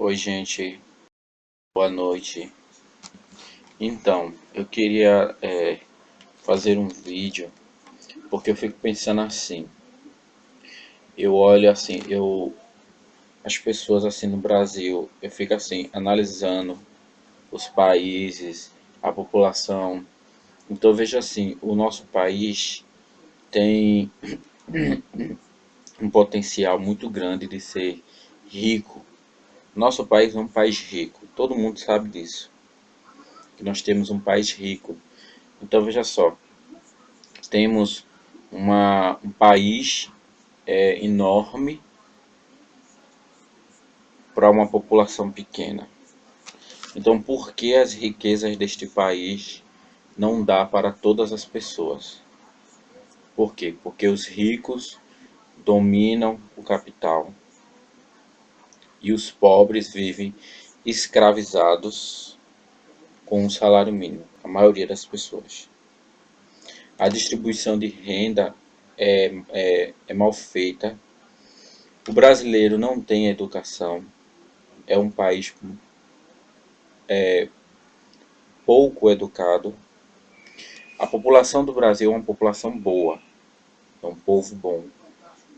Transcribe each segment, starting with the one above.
Oi, gente, boa noite. Então, eu queria fazer um vídeo porque eu fico pensando assim. Eu olho assim, as pessoas assim no Brasil, eu fico assim analisando os países, a população. Então, eu vejo assim, o nosso país tem um potencial muito grande de ser rico. Nosso país é um país rico, todo mundo sabe disso, que nós temos um país rico. Então, veja só. Temos um país enorme para uma população pequena. Então, por que as riquezas deste país não dá para todas as pessoas? Por quê? Porque os ricos dominam o capital e os pobres vivem escravizados com o salário mínimo, a maioria das pessoas. A distribuição de renda é mal feita. O brasileiro não tem educação. É um país pouco educado. A população do Brasil é uma população boa, é um povo bom,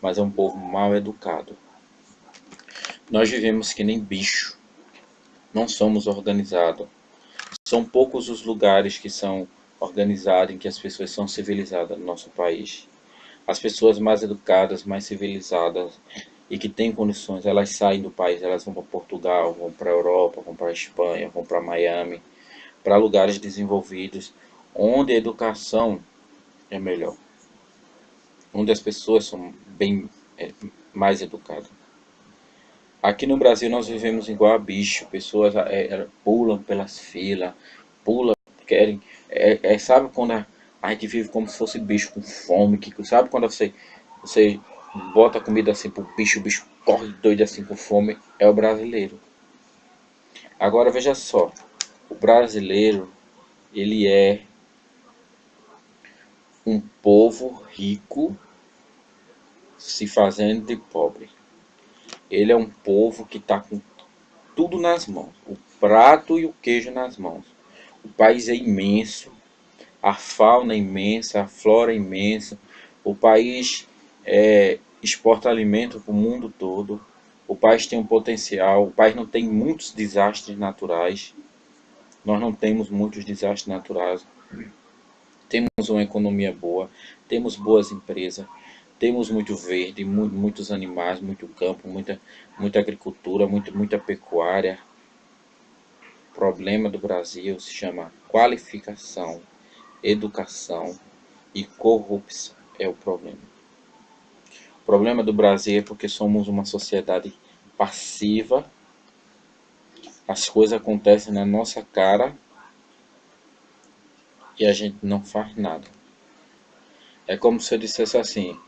mas é um povo mal educado. Nós vivemos que nem bicho, não somos organizados. São poucos os lugares que são organizados, em que as pessoas são civilizadas no nosso país. As pessoas mais educadas, mais civilizadas e que têm condições, elas saem do país, elas vão para Portugal, vão para a Europa, vão para a Espanha, vão para Miami, para lugares desenvolvidos, onde a educação é melhor, onde as pessoas são bem mais educadas. Aqui no Brasil nós vivemos igual a bicho, pessoas pulam pelas filas, pulam, querem, sabe quando a gente vive como se fosse bicho com fome, que sabe quando você bota a comida assim pro bicho, o bicho corre doido assim com fome, é o brasileiro. Agora veja só, o brasileiro, ele é um povo rico se fazendo de pobre. Ele é um povo que está com tudo nas mãos, o prato e o queijo nas mãos. O país é imenso, a fauna é imensa, a flora é imensa. O país exporta alimento para o mundo todo. O país tem um potencial. O país não tem muitos desastres naturais. Nós não temos muitos desastres naturais. Temos uma economia boa, temos boas empresas, temos muito verde, muitos animais, muito campo, muita agricultura, muita pecuária. O problema do Brasil se chama qualificação, educação e corrupção. É o problema. O problema do Brasil é porque somos uma sociedade passiva, as coisas acontecem na nossa cara e a gente não faz nada. É como se eu dissesse assim: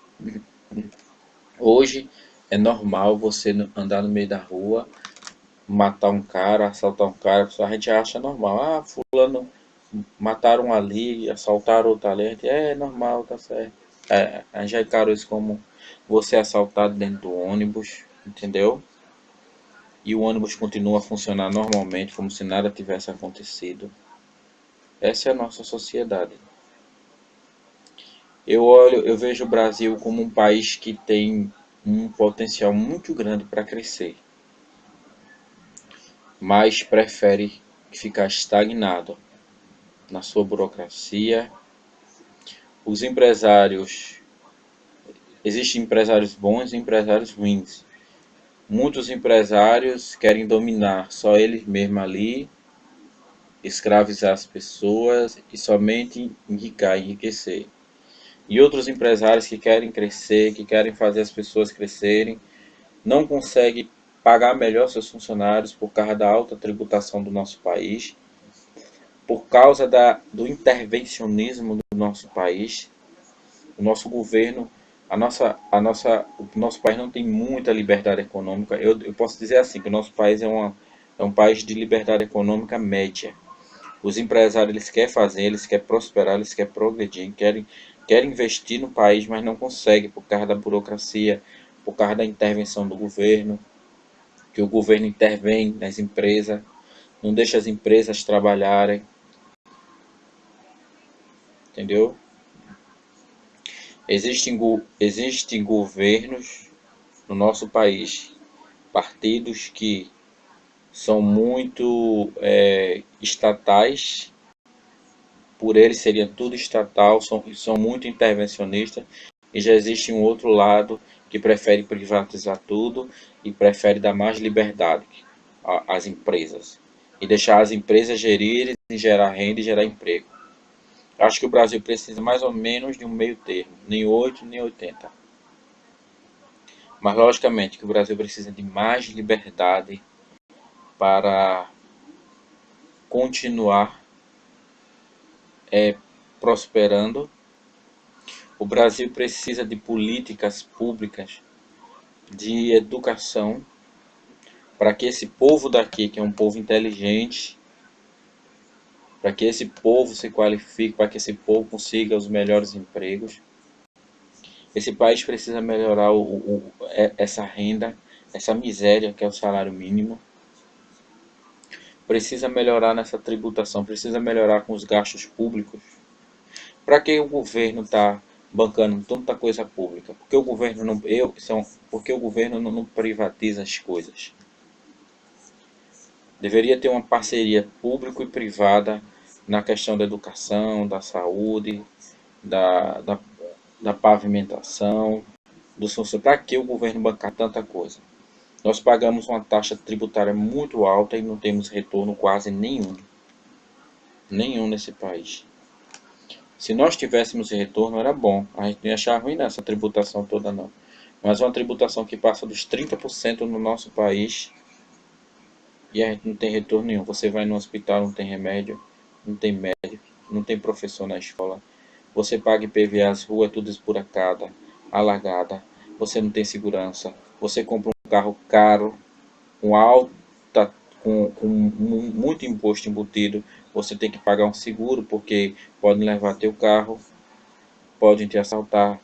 hoje é normal você andar no meio da rua, matar um cara, assaltar um cara, a gente acha normal. Ah, fulano mataram ali, assaltaram outro ali, é normal, tá certo. A gente já encarou isso como você assaltado dentro do ônibus, entendeu? E o ônibus continua a funcionar normalmente, como se nada tivesse acontecido. Essa é a nossa sociedade. Eu vejo o Brasil como um país que tem um potencial muito grande para crescer, mas prefere ficar estagnado na sua burocracia. Os empresários, existem empresários bons e empresários ruins. Muitos empresários querem dominar só eles mesmos ali, escravizar as pessoas e somente enriquecer. E outros empresários que querem crescer, que querem fazer as pessoas crescerem, não conseguem pagar melhor seus funcionários por causa da alta tributação do nosso país, por causa do intervencionismo do nosso país. O nosso governo, o nosso país não tem muita liberdade econômica. Eu posso dizer assim, que o nosso país é um país de liberdade econômica média. Os empresários eles querem fazer, eles querem prosperar, eles querem progredir, querem investir no país, mas não conseguem por causa da burocracia, por causa da intervenção do governo. que o governo intervém nas empresas, não deixa as empresas trabalharem, entendeu? Existem governos no nosso país, partidos que são muito estatais, por eles seria tudo estatal, são muito intervencionistas, e já existe um outro lado que prefere privatizar tudo e prefere dar mais liberdade às empresas e deixar as empresas gerirem, gerar renda e gerar emprego. Acho que o Brasil precisa mais ou menos de um meio termo, nem 8 nem 80. Mas logicamente que o Brasil precisa de mais liberdade para continuar prosperando. O Brasil precisa de políticas públicas de educação para que esse povo daqui, que é um povo inteligente, para que esse povo se qualifique, para que esse povo consiga os melhores empregos. Esse país precisa melhorar essa renda, essa miséria que é o salário mínimo. Precisa melhorar nessa tributação, precisa melhorar com os gastos públicos. Para que o governo está bancando tanta coisa pública? Porque o governo porque o governo não privatiza as coisas. Deveria ter uma parceria público e privada na questão da educação, da saúde, da pavimentação, do funcionamento. Para que o governo bancar tanta coisa? Nós pagamos uma taxa tributária muito alta e não temos retorno quase nenhum. Nenhum nesse país. Se nós tivéssemos retorno era bom. A gente não ia achar ruim nessa tributação toda não. Mas uma tributação que passa dos 30% no nosso país e a gente não tem retorno nenhum. Você vai no hospital, não tem remédio, não tem médico, não tem professor na escola. Você paga IPVA, as ruas tudo esburacada, alagada. Você não tem segurança. Você compra um carro caro, com alta, com muito imposto embutido. Você tem que pagar um seguro porque podem levar teu carro, podem te assaltar.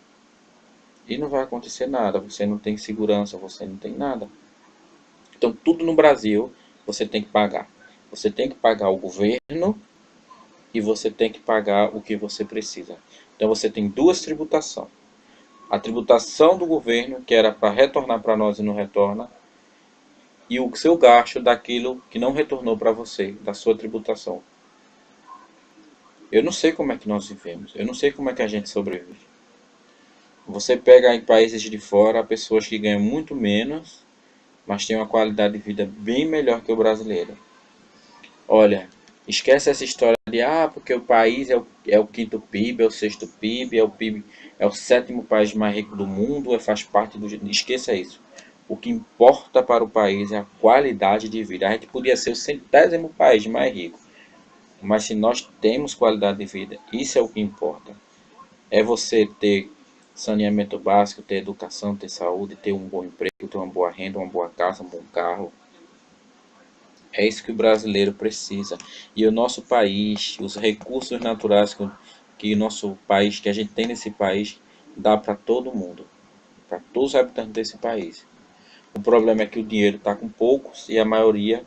E não vai acontecer nada. Você não tem segurança, você não tem nada. Então tudo no Brasil você tem que pagar. Você tem que pagar o governo e você tem que pagar o que você precisa. Então você tem duas tributações. A tributação do governo, que era para retornar para nós e não retorna, e o seu gasto daquilo que não retornou para você, da sua tributação. Eu não sei como é que nós vivemos, eu não sei como é que a gente sobrevive. Você pega em países de fora pessoas que ganham muito menos, mas têm uma qualidade de vida bem melhor que o brasileiro. Olha, esquece essa história de porque o país é o quinto PIB, é o sexto PIB, é o sétimo país mais rico do mundo, faz parte do. Esqueça isso. O que importa para o país é a qualidade de vida. A gente podia ser o 100º país mais rico, mas se nós temos qualidade de vida, isso é o que importa. É você ter saneamento básico, ter educação, ter saúde, ter um bom emprego, ter uma boa renda, uma boa casa, um bom carro. É isso que o brasileiro precisa. E o nosso país, os recursos naturais que o nosso país, que a gente tem nesse país, dá para todo mundo, para todos os habitantes desse país. O problema é que o dinheiro está com poucos e a maioria,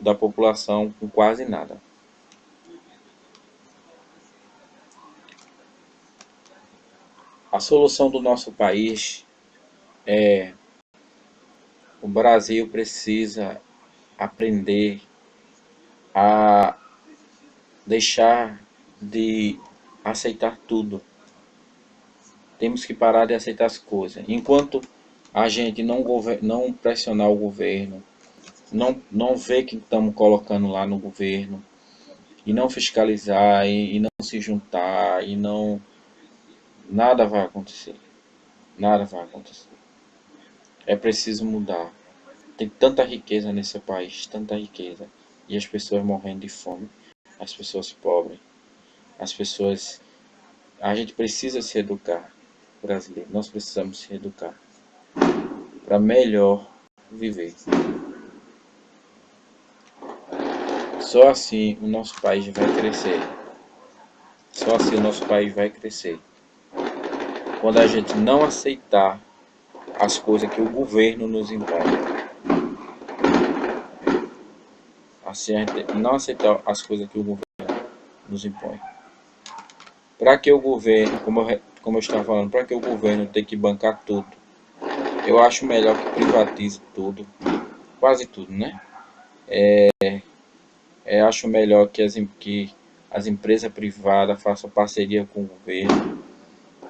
da população com quase nada. A solução do nosso país é o Brasil precisa aprender a deixar de aceitar tudo. Temos que parar de aceitar as coisas. Enquanto a gente não pressionar o governo, não ver que estamos colocando lá no governo, e não fiscalizar, e não se juntar, e não... Nada vai acontecer. Nada vai acontecer. É preciso mudar. Tem tanta riqueza nesse país, tanta riqueza. E as pessoas morrendo de fome. As pessoas pobres. As pessoas... A gente precisa se educar, brasileiro. Nós precisamos se educar para melhor viver. Só assim o nosso país vai crescer. Só assim o nosso país vai crescer. quando a gente não aceitar as coisas que o governo nos impõe. Assim, a gente não aceitar as coisas que o governo nos impõe. Para que o governo, como eu estava falando, para que o governo tenha que bancar tudo? Eu acho melhor que privatize tudo, quase tudo, né? Acho melhor que as empresas privadas façam parceria com o governo.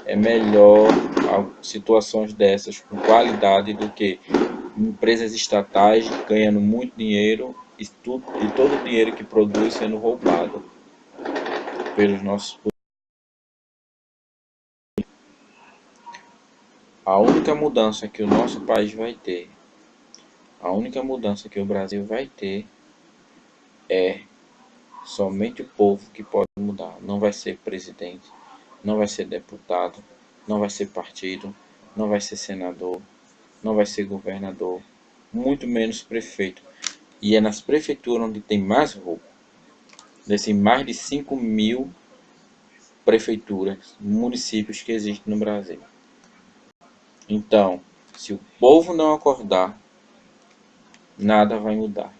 É melhor situações dessas com qualidade do que empresas estatais ganhando muito dinheiro e todo o dinheiro que produz sendo roubado pelos nossos. A única mudança que o nosso país vai ter, a única mudança que o Brasil vai ter é somente o povo que pode mudar. Não vai ser presidente, não vai ser deputado, não vai ser partido, não vai ser senador, não vai ser governador, muito menos prefeito. E é nas prefeituras onde tem mais roubo. Desses mais de 5.000 prefeituras, municípios que existem no Brasil. Então, se o povo não acordar, nada vai mudar.